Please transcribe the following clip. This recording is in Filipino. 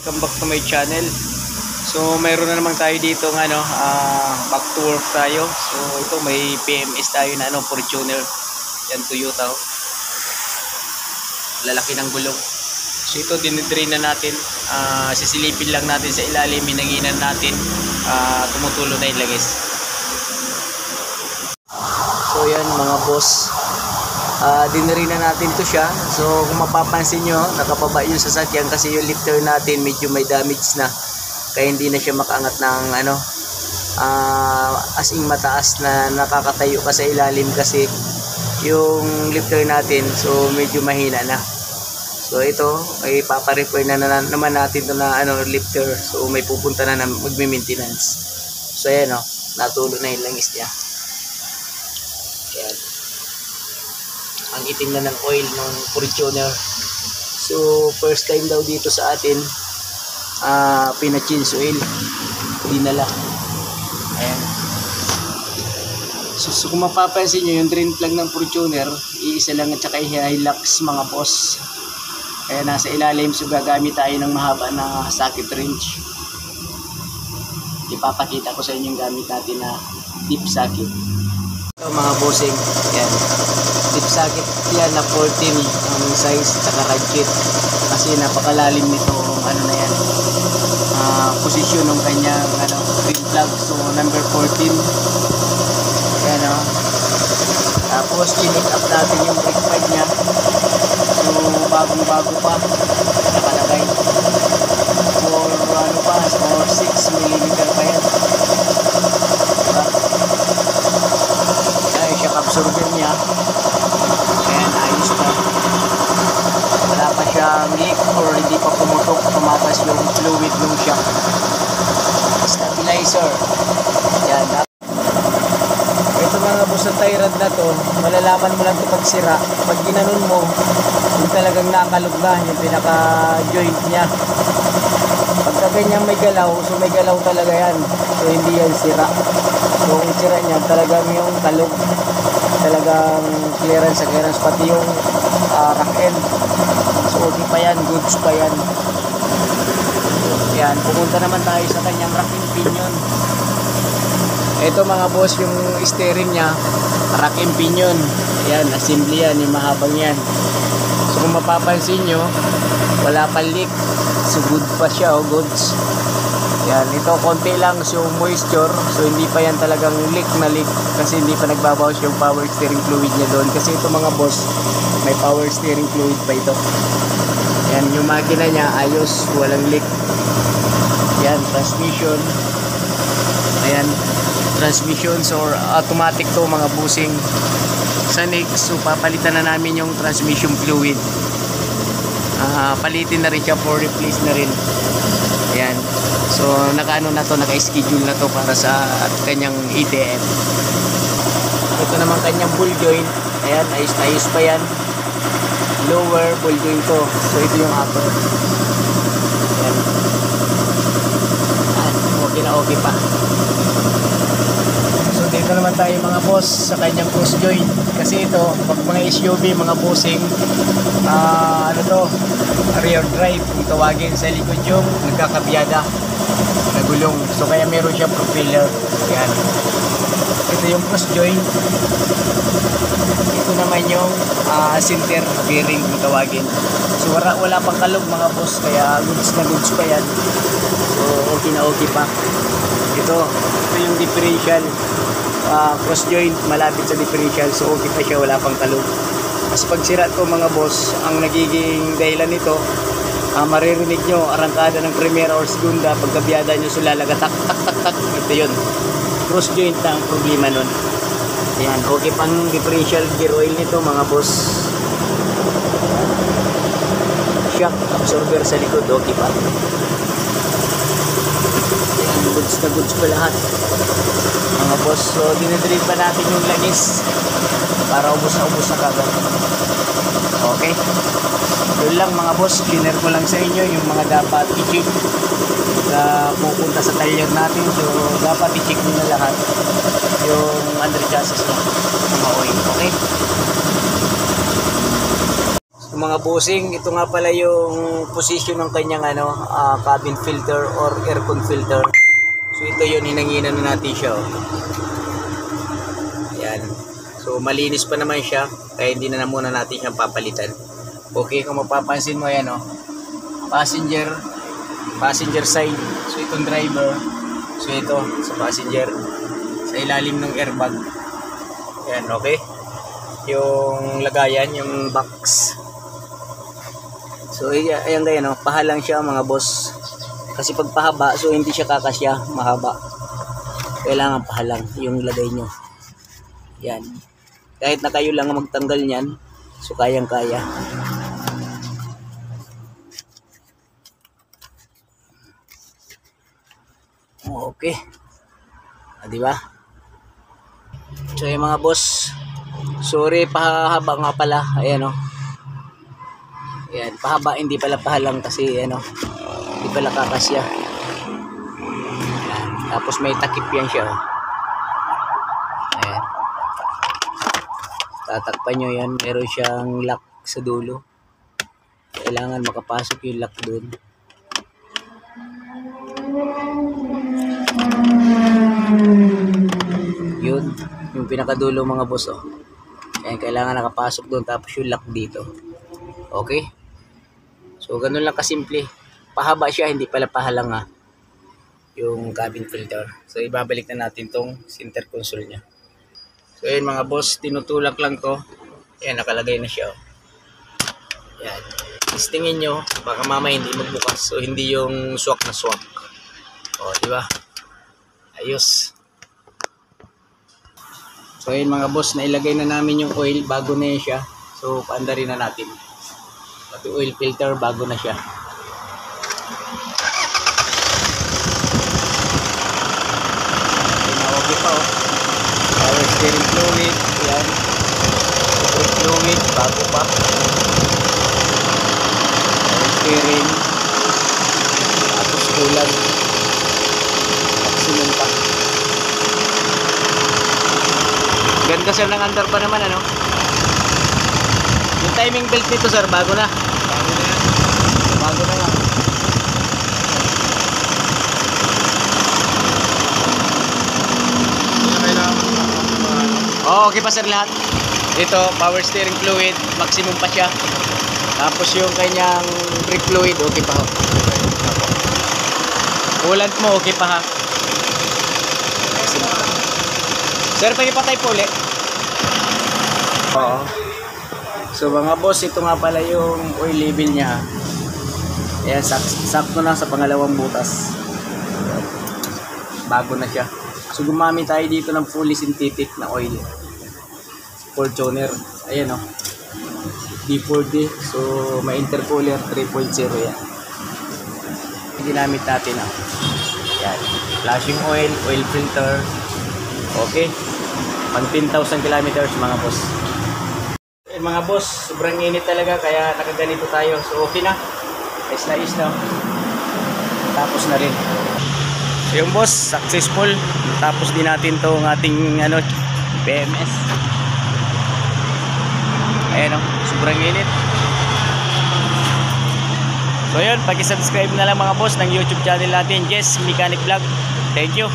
welcome back to my channel. So mayroon na naman tayo dito ng back to work tayo. So ito may PMS tayo na Fortuner. Yan, Toyota. Lalaki ng gulong. So ito dinidrain na natin. Sisilipin lang natin sa ilalim, hinanginan natin. Tumutulo na yung langis. So yan mga boss, diniri na natin to siya. So kung mapapansin nyo, nakapaba yung sasakyan kasi yung lifter natin medyo may damage na, kaya hindi na siya makaangat ng as in mataas na nakakatayo ka sa ilalim kasi yung lifter natin. So medyo mahina na. So ito ay paparepair na naman natin to na lifter. So may pupunta na magme-maintenance. So ayan natulo na yung langis niya. Ayan. Ang itim na ng oil ng Fortuner. So first time daw dito sa atin pina-change oil, dinala. Ayan. So kung mapapansin nyo, yung drain plug ng Fortuner iisa lang at saka Hilux mga boss. Kaya nasa ilalim, so gagamit tayo ng mahaba na socket wrench. Ipapakita ko sa inyo yung gamit natin na deep socket. Ito mga bossing, yan. Deep socket yan na 14 ang size tsaka ratchet. Kasi napakalalim nito na yan. Posisyon ng kanyang drain plug. So number 14. Yan Tapos connect up natin yung brake pad niya. So bagong-bago pa nakalagay. For 6 mm pa yan. Diba? Ay, shock absorber niya. Ayan, ayos na. Wala pa siyang leak or hindi pa pumutok, tumatas yung fluid ng shock. Stabilizer. Yan. Ito mga boss, sa tie rod na to, malalaman mo lang ito pag sira. Pag ginanon mo, yung talagang nakalog na yung pinaka joint niya. Pagka ganyan may galaw, so may galaw talaga yan. So hindi yan sira. So kung sira niya, talagang yung kalog, talagang clearance, pati yung rack end. So okay pa yan, goods pa yan. Yan, pupunta naman tayo sa kanyang rack and pinion. Ito mga boss, yung steering niya, rack and pinion. Yan, assembly yan, yung mahabang yan. So kung mapapansin nyo, wala pa leak. So good pa siya, goods. Yan, ito konti lang so moisture. So hindi pa yan talagang leak na leak kasi hindi pa nagbabawas yung power steering fluid niya doon. Kasi ito mga boss, may power steering fluid pa ito. Yan, yung makina niya ayos, walang leak. Yan, transmission. Ayan, transmission or automatic to mga busing. Sa next, so papalitan na namin yung transmission fluid. Palitin na rin siya for replace na rin. Ayan. So naka-schedule na to para sa kanyang ETM. Ito naman kanyang ball joint. Ayan, ayos pa yan. Lower ball joint to. So ito yung upper. Ayan. Okay na okay pa. So dito naman tayo mga boss sa kanyang cross joint. Kasi ito, pag mga SUV, mga bossing, rear drive, kung tawagin sa likod yung nagkakabiyada na gulong. So kaya meron siya propeller. Yan. Ito yung cross joint. Ito naman yung center bearing kung tawagin. So wala pang kalog mga boss, kaya goods na goods pa yan. So okay na okay pa. Ito yung differential. Cross joint, malapit sa differential. So okay pa siya, wala pang kalog. Kasi pag sira to mga boss, ang nagiging dahilan nito, maririnig nyo arangkada ng primera or segunda, pagkabiyada nyo so lalaga tak tak tak tak. Ito yun, cross joint na ang problema nun. Ayan, okay pang differential gear oil nito mga boss. Shock absorber sa likod, okay pa. Ayan, goods na goods pa lahat mga boss. So dinidrive pa natin yung langis para ubos na kagad. Okay, yun lang mga boss, share ko lang sa inyo yung mga dapat i-check na pupunta sa talyer natin. So dapat i-check nyo na lahat yung under chassis ng mga oil. Okay, so Mga bossing, ito nga pala yung position ng kanyang cabin filter or aircon filter. So ito yun, hinanginan na natin siya. Oh. Ayan. So malinis pa naman siya, kaya hindi na muna natin siyang papalitan. Okay, kung mapapansin mo yan, oh. Passenger side. So itong driver. So ito sa passenger, sa ilalim ng airbag. Ayan, okay. Yung lagayan, yung box. So ayan ganyan, no? Pahalang siya mga boss. Kasi pag pahaba, so hindi siya kakasya, mahaba. Kailangan pahalang yung lagay nyo. Yan. Kahit na kayo lang magtanggal niyan, so kayang-kaya. Okay. Di ba? So yung mga boss, sorry, pahaba nga pala. Ayan, oh. Ayan, pahaba, hindi pala pahalang kasi hindi pala kakasya. Ayan. Tapos may takip yan siya. Ayan. Tatakpan nyo yan. Meron siyang lock sa dulo. Kailangan makapasok yung lock dun. Yun. Yung pinakadulo mga boss. Oh. Ayan, kailangan nakapasok dun. Tapos yung lock dito. Okay? So, ganun lang kasimple. Pahaba siya, hindi pala pahalang yung cabin filter. So, ibabalik na natin tong center console nya. So, yun mga boss, tinutulak lang to. Ayan, nakalagay na siya. Ayan. Testingin nyo, baka mamaya hindi magbukas. So, hindi yung swak na swak. O, diba? Ayos. So, yun mga boss, nailagay na namin yung oil bago na yun siya. So, paandarin na natin. Pati oil filter bago na siya. Okay pa, oh. Power steering fluid. Yan. Oil fluid bago pa. Power steering. Tapos kulang. Maximum pa. Ganda sir ng under pa naman, Yung timing belt nito sir, bago na. Bago na yan. Okay pa sir lahat. Ito, power steering fluid, maximum pa siya. Tapos yung kanyang brake fluid, okay pa ho. Coolant mo, okay pa ha. Sir, pagipatay po ulit. Oo. So mga boss, ito nga pala yung oil level niya. Ayan, sakto na sa pangalawang butas. Bago na siya. So gumamit tayo dito ng fully synthetic na oil. Fortuner. Ayan, oh. D4D. So may intercooler 3.0 yan. Ginamit natin, Ayan. Flashing oil, oil filter. Okay. Pang 10,000 kilometers mga boss. Mga boss, sobrang init talaga kaya nakaganito tayo. So okay na. Ayos na ayos na. Tapos na rin. So yung boss, successful. Tapos din natin to ng ating PMS. Ayan o, sobrang init. So yun, pag-subscribe na lang mga boss ng YouTube channel natin, Jess Mechanic Vlog. Thank you.